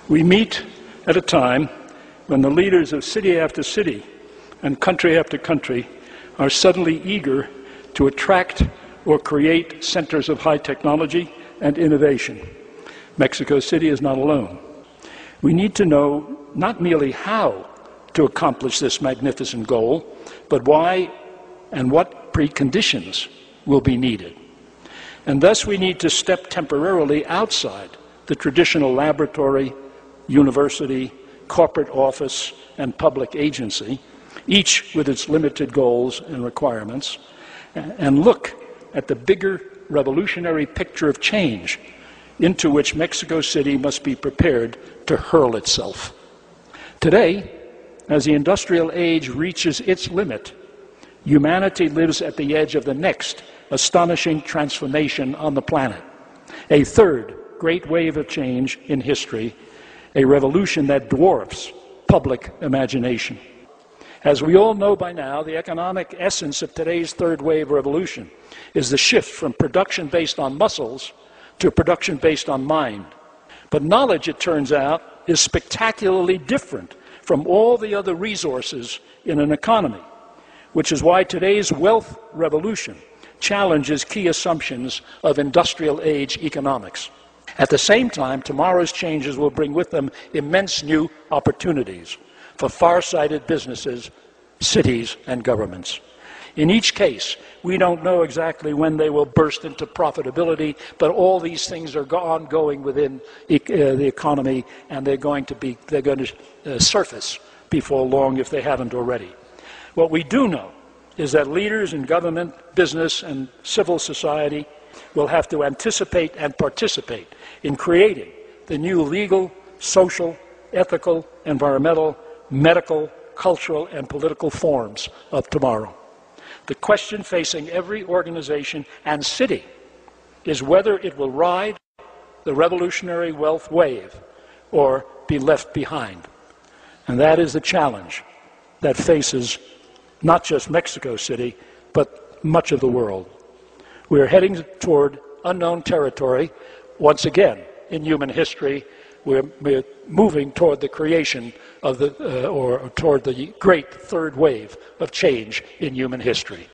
We meet at a time when the leaders of city after city and country after country are suddenly eager to attract or create centers of high technology and innovation. Mexico City is not alone. We need to know not merely how to accomplish this magnificent goal, but why and what preconditions will be needed. And thus we need to step temporarily outside the traditional laboratory, university, corporate office, and public agency, each with its limited goals and requirements, and look at the bigger revolutionary picture of change into which Mexico City must be prepared to hurl itself. Today, as the industrial age reaches its limit, humanity lives at the edge of the next astonishing transformation on the planet, a third great wave of change in history, a revolution that dwarfs public imagination. As we all know by now, the economic essence of today's third wave revolution is the shift from production based on muscles to production based on mind. But knowledge, it turns out, is spectacularly different from all the other resources in an economy, which is why today's wealth revolution challenges key assumptions of industrial age economics. At the same time, tomorrow's changes will bring with them immense new opportunities for far-sighted businesses, cities, and governments. In each case, we don't know exactly when they will burst into profitability, but all these things are ongoing within the economy, and they're going to surface before long if they haven't already. What we do know is that leaders in government, business, and civil society will have to anticipate and participate in creating the new legal, social, ethical, environmental, medical, cultural, and political forms of tomorrow. The question facing every organization and city is whether it will ride the revolutionary wealth wave or be left behind. And that is the challenge that faces not just Mexico City, but much of the world. We are heading toward unknown territory. Once again, in human history, we're moving toward the creation of or toward the great third wave of change in human history.